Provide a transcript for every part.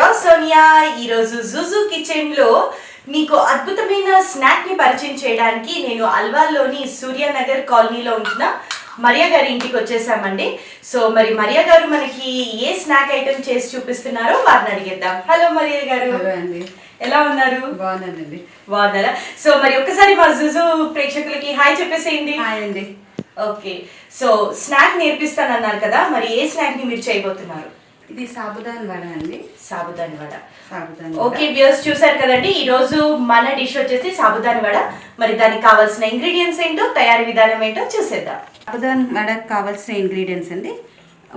Your Sonia. ఈరోజు జుజు కిచెన్లో మీకు అద్భుతమైన స్నాక్ని పరిచయం చేయడానికి నేను అల్వాల్లోని సూర్యనగర్ కాలనీలో ఉంటున్న మరియా గారి ఇంటికి వచ్చేసామండి. సో మరి మరియా గారు మనకి ఏ స్నాక్ ఐటమ్ చేసి చూపిస్తున్నారో వారిని అడిగేద్దాం. హలో మరియా గారు. హలో అండి, ఎలా ఉన్నారు? బాగున్నానండి. బాగున్నారా? సో మరి ఒక్కసారి మా జుజు ప్రేక్షకులకి హాయ్ చెప్పేసేయండి. హాయ్ అండి. ఓకే, సో స్నాక్ నేర్పిస్తానన్నారు కదా, మరి ఏ స్నాక్ని మీరు చేయబోతున్నారు? ఇది సాబుదాన్ వడ అండి. సాబుదాని వడ. సాబుదాన్ ఓకే వ్యూయర్స్, చూసారు కదండి, ఈ రోజు మన డిష్ వచ్చేసి సాబుదాని వడ. మరి దానికి కావాల్సిన ఇంగ్రీడియంట్స్ ఏంటో, తయారీ విధానం ఏంటో చూసేద్దాం. సాబుదాన్ వడకు కావాల్సిన ఇంగ్రీడియంట్స్ అండి,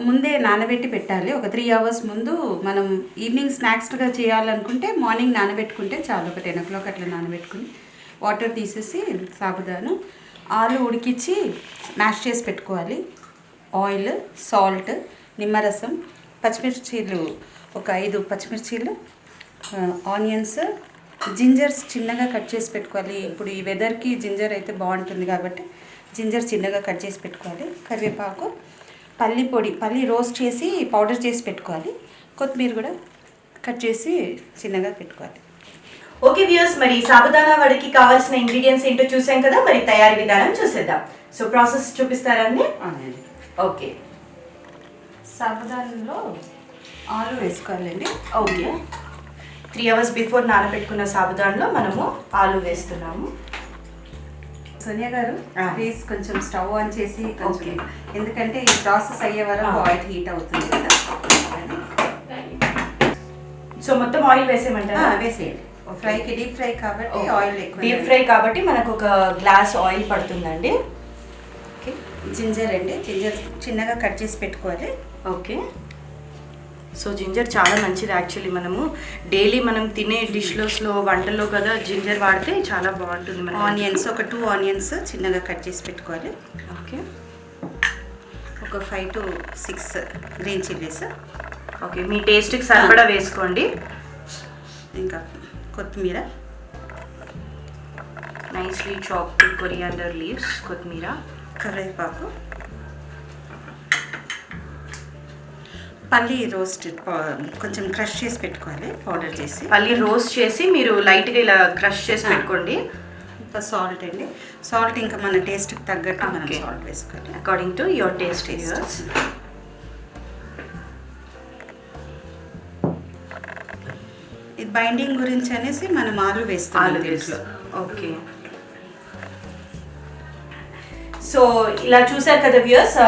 ముందే నానబెట్టి పెట్టాలి. ఒక 3 hours ముందు మనం ఈవినింగ్ స్నాక్స్గా చేయాలనుకుంటే మార్నింగ్ నానబెట్టుకుంటే చాలు. ఒక 10 o'clock అట్లా నానబెట్టుకుని వాటర్ తీసేసి సాబుదాను ఆలు ఉడికించి మ్యాష్ చేసి పెట్టుకోవాలి. ఆయిల్, సాల్ట్, నిమ్మరసం, పచ్చిమిర్చీలు ఒక 5 పచ్చిమిర్చీలు, ఆనియన్స్, జింజర్స్ చిన్నగా కట్ చేసి పెట్టుకోవాలి. ఇప్పుడు ఈ వెదర్కి జింజర్ అయితే బాగుంటుంది కాబట్టి జింజర్ చిన్నగా కట్ చేసి పెట్టుకోవాలి. కరివేపాకు, పల్లి పొడి, పల్లి రోస్ట్ చేసి పౌడర్ చేసి పెట్టుకోవాలి. కొత్తిమీర కూడా కట్ చేసి చిన్నగా పెట్టుకోవాలి. ఓకే వ్యూయర్స్, మరి సాబుదానా వడకి కావాల్సిన ఇంగ్రీడియంట్స్ ఏంటో చూసాం కదా, మరి తయారీ విధానం చూసేద్దాం. సో ప్రాసెస్ చూపిస్తారండి? అవునండి. ఓకే, సాబుదానంలో ఆలు వేసుకోవాలండి. ఓకే, 3 hours బిఫోర్ నానబెట్టుకున్న సాబుదాన్లో మనము ఆలు వేస్తున్నాము. సోనియా గారు, ప్లీజ్ కొంచెం స్టవ్ ఆన్ చేసి ఓకే, ఎందుకంటే ఈ ప్రాసెస్ అయ్యే వరకు ఆయిల్ హీట్ అవుతుంది కదా. సో మొత్తం ఆయిల్ వేసేయమంటారా? వేసేయండి. ఫ్రైకి డీప్ ఫ్రై కాబట్టి ఆయిల్ ఎక్కువ. డీప్ ఫ్రై కాబట్టి మనకు ఒక గ్లాస్ ఆయిల్ పడుతుందండి. ఓకే, జింజర్ అండి, జింజర్ చిన్నగా కట్ చేసి పెట్టుకోవాలి. ఓకే, సో జింజర్ చాలా మంచిది. యాక్చువల్లీ మనము డైలీ మనం తినే డిష్లోస్లో వంటల్లో కదా జింజర్ వాడితే చాలా బాగుంటుంది. మన ఆనియన్స్ ఒక 2 ఆనియన్స్ చిన్నగా కట్ చేసి పెట్టుకోవాలి. ఓకే, ఒక 5 to 6 గ్రీన్ చిల్లీస్. ఓకే, మీ టేస్ట్కి సరిపడా వేసుకోండి. ఇంకా కొత్తిమీర, నైస్లీ చాప్డ్ కొరియాండర్ లీవ్స్, కొత్తిమీర, కరివేపాకు, పల్లి రోస్ట్ కొంచెం క్రష్ చేసి పెట్టుకోవాలి, పౌడర్ చేసి. పల్లి రోస్ట్ చేసి మీరు లైట్గా ఇలా క్రష్ చేసి పెట్టుకోండి. ఇంకా సాల్ట్ అండి, సాల్ట్ ఇంకా మన టేస్ట్కి తగ్గట్టు మనం Okay. సాల్ట్ వేసుకోవాలి అకార్డింగ్ టు యువర్ టేస్ట్. ఇది బైండింగ్ గురించి అనేసి మనం ఆలు వేస్తాం దీంట్లో. ఓకే, సో ఇలా చూసారు కదా వ్యూయర్స్,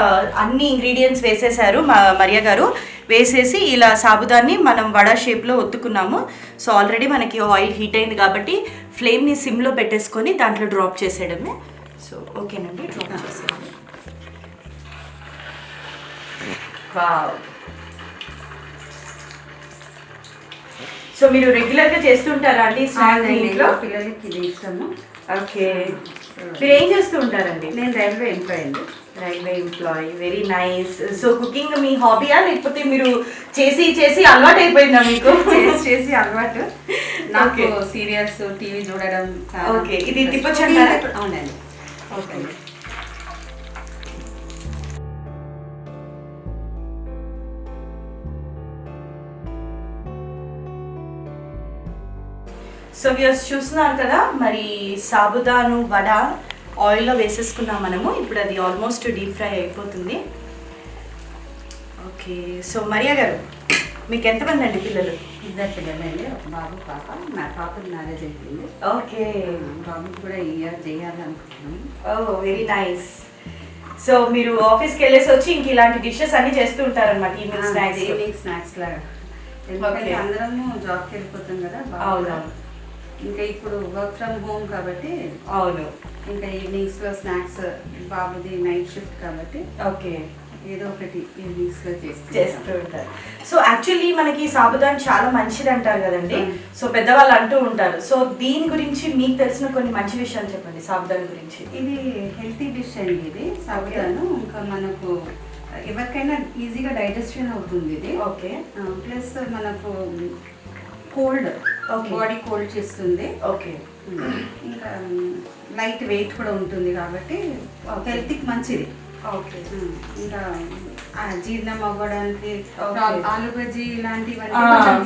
అన్ని ఇంగ్రీడియంట్స్ వేసేసారు మరియా గారు. వేసేసి ఇలా సాబుదాన్ని మనం వడ షేప్లో ఒత్తుకున్నాము. సో ఆల్రెడీ మనకి ఆయిల్ హీట్ అయింది కాబట్టి ఫ్లేమ్ని సిమ్లో పెట్టేసుకొని దాంట్లో డ్రాప్ చేసేయడమే. సో ఓకేనండి, డ్రాప్ చేసేయండి. వావ్. సో మీరు రెగ్యులర్గా చేస్తుంటారా అండి స్నాక్ ఇంట్లో? పిల్లలకి ఇది ఇష్టము. ఓకే, మీరు ఏం చేస్తూ ఉంటారండి? నేను రైల్వే ఎంప్లాయ్ అండి. Railway employee, very nice. So cooking మీ హాబీయా, లేకపోతే మీరు చేసి చేసి అలవాటు అయిపోయిందా మీకు? చేసి అలవాటు నాకు. సీరియల్స్, టీవీ చూడడం. ఓకే, ఇది తిప్పొచ్చంటారా? అవునండి. ఓకే, సో వ్యూయర్స్ చూస్తున్నారు కదా, మరి సాబుదాను వడ ఆయిల్లో వేసేసుకున్నాం మనము. ఇప్పుడు అది ఆల్మోస్ట్ డీప్ ఫ్రై అయిపోతుంది. ఓకే, సో మరియా గారు, మీకు ఎంతమంది అండి పిల్లలు? 2 పిల్లలండి, ఒక బాబు, పాప. నా పాపకి మ్యారేజ్ అయిపోయింది. ఓకే, బాబుకి కూడా ఈ ఇయర్ చేయాలనుకుంటున్నాను. ఓ వెరీ నైస్. సో మీరు ఆఫీస్కి వెళ్ళేసి వచ్చి ఇంక ఇలాంటి డిషెస్ అన్ని చేస్తూ ఉంటారన్నమాట ఈవినింగ్ స్నాక్స్? ఈవినింగ్ స్నాక్స్ లాగా, ఎందుకంటే అందరము జాబ్కి వెళ్ళిపోతాం కదా. అవునవును, ఇంకా ఇప్పుడు వర్క్ ఫ్రమ్ హోమ్ కాబట్టి అవును, ఇంకా ఈవినింగ్స్లో స్నాక్స్, బాబుది నైట్ షిఫ్ట్ కాబట్టి ఓకే, ఏదో ఒకటి ఈవినింగ్స్లో చేస్తూ ఉంటారు. సో యాక్చువల్లీ మనకి సాబుదాన్ చాలా మంచిది అంటారు కదండి. సో పెద్దవాళ్ళు అంటూ ఉంటారు. సో దీని గురించి మీకు తెలిసిన కొన్ని మంచి విషయాలు చెప్పండి సాబుదాన్ గురించి. ఇది హెల్తీ డిష్ అండి. ఇది సాబుదాను ఇంకా మనకు ఎవరికైనా ఈజీగా డైజెషన్ అవుతుంది ఇది. ఓకే, ప్లస్ మనకు కోల్డ్, బాడీ కోల్డ్ చేస్తుంది. ఓకే, ఇంకా లైట్ వెయిట్ కూడా ఉంటుంది కాబట్టి హెల్త్కి మంచిది. ఓకే, ఇంకా జీర్ణం అవ్వడానికి Okay. ఆలు బజ్జీ ఇలాంటివన్నీ కొంచెం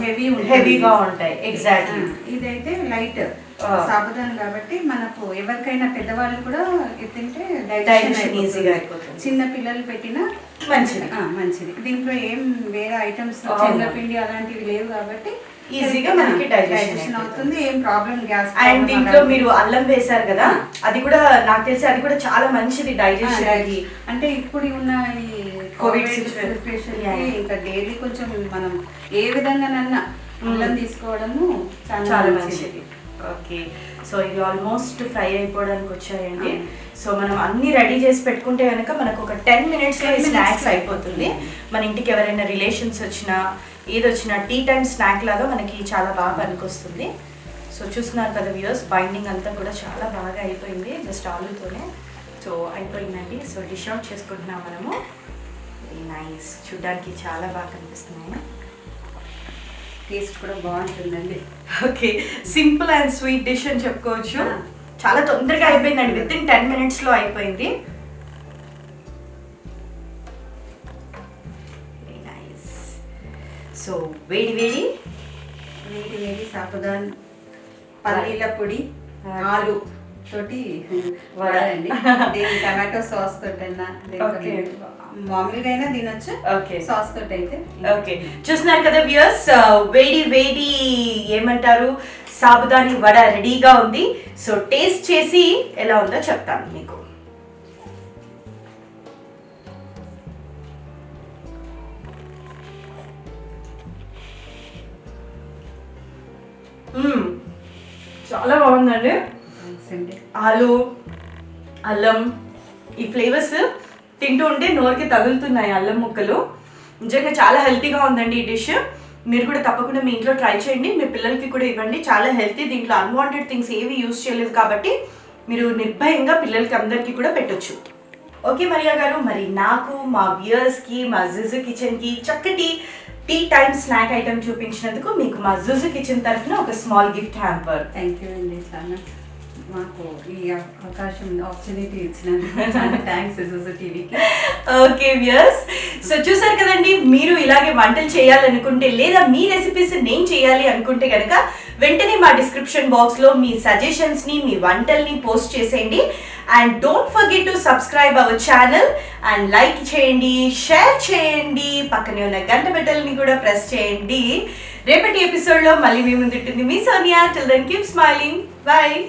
హెవీగా ఉంటాయి. ఎగ్జాక్ట్లీ. ఇదైతే లైట్ Ah. సాబుదాన్ కాబట్టి మనకు ఎవరికైనా పెద్దవాళ్ళు కూడా ఇది తింటే Digestion డైజెషన్ easy-గా అయిపోతుంది. చిన్న పిల్లలు పెట్టినా మంచిది. మంచిది. దీంట్లో ఏం వేరే ఐటమ్స్ అవును. శనగపిండి అలాంటివి లేవు కాబట్టి ఈజీగా మనకి digestion డైజెషన్ అవుతుంది. ఏం ప్రాబ్లం గ్యాస్ అండ్ దీంట్లో మీరు అల్లం వేశారు కదా, అది కూడా నాకు తెలిసి అది కూడా చాలా మంచిది డైజెషన్. అంటే ఇప్పుడు ఉన్న ఈ Covid Covid situation. Situation Yeah. ఇంకా డైలీ కొంచెం మనం ఏ విధంగానన్నా అల్లం తీసుకోవడము చాలా చాలా మంచిది. ఓకే, సో ఇది ఆల్మోస్ట్ ఫ్రై అయిపోవడానికి వచ్చాయండి. ఆ. సో మనం అన్ని రెడీ చేసి పెట్టుకుంటే కనుక మనకు ఒక 10 minutes 10 minutes స్నాక్స్ లో అయిపోతుంది. మన ఇంటికి ఎవరైనా రిలేషన్స్ వచ్చినా ఏది వచ్చినా టీ టైం స్నాక్ లాగా మనకి చాలా బాగా పనికొస్తుంది. సో చూస్తున్నారు కదా వ్యూయర్స్, బైండింగ్ అంతా కూడా చాలా బాగా అయిపోయింది జస్ట్ ఆలుతోనే. సో అయిపోయిందండి. సో డిష్ అవుట్ చేసుకుంటున్నాం మనము. వెరీ నైస్, చూడ్డానికి చాలా బాగా కనిపిస్తున్నాయి. టేస్ట్ కూడా బాగుంటుందండి. Okay, simple and sweet dish అని చెప్పుకోవచ్చు. ఆ. చాలా తొందరగా అయిపోయిందండి, విత్ ఇన్ 10 minutes లో అయిపోయింది. Very nice. సో వేడి వేడి వేడి వేడి సాబుదాన్ పల్లీల పొడి ఆలు తోటి వడ అండి. దీని టమాటో సాస్ తోటైనా Okay. మామూలుగా అయినా తినొచ్చు. Okay. సాస్ తోటి అయితే ఓకే, చూస్తున్నారు కదా వ్యూయర్స్, వేడి వేడి ఏమంటారు సాబుదాని వడ రెడీగా ఉంది. సో టేస్ట్ చేసి ఎలా ఉందో చెప్తాను మీకు. చాలా బాగుందండి. థాంక్స్ అండి. ఆలు, అల్లం, ఈ ఫ్లేవర్స్ తింటూ ఉంటే నోరుకి తగులుతున్నాయి అల్లం ముక్కలు. నిజంగా చాలా హెల్తీగా ఉందండి ఈ డిష్. మీరు కూడా తప్పకుండా మీ ఇంట్లో ట్రై చేయండి, మీ పిల్లలకి కూడా ఇవ్వండి. చాలా హెల్తీ, దీంట్లో అన్వాంటెడ్ థింగ్స్ ఏవి యూజ్ చేయలేదు కాబట్టి మీరు నిర్భయంగా పిల్లలకి అందరికీ కూడా పెట్టొచ్చు. ఓకే మరియా గారు, మరి నాకు మా వ్యూయర్స్కి మా జుజు కిచెన్కి చక్కటి టీ టైమ్ స్నాక్ ఐటమ్ చూపించినందుకు మీకు మా జుజు కిచెన్ తరఫున ఒక small gift hamper. Thank you అండి. చాలా మాకు ఈ అవకాశం ఆపర్చునిటీ ఇచ్చినందుకు చాలా థ్యాంక్స్ సుజు టీవీకి. ఓకే వ్యూయర్స్, సో చూసారు కదండి, మీరు ఇలాగే వంటలు చేయాలనుకుంటే లేదా మీ రెసిపీస్ నేను చేయాలి అనుకుంటే కనుక వెంటనే మా డిస్క్రిప్షన్ బాక్స్లో మీ సజెషన్స్ని, మీ వంటల్ని పోస్ట్ చేసేయండి. And don't forget to subscribe our channel and like చేయండి, షేర్ చేయండి, పక్కనే ఉన్న గంట బెట్టల్ని కూడా ప్రెస్ చేయండి. రేపటి ఎపిసోడ్లో మళ్ళీ మీ ముందుంటుంది మీ Sonia. Till then keep smiling. Bye.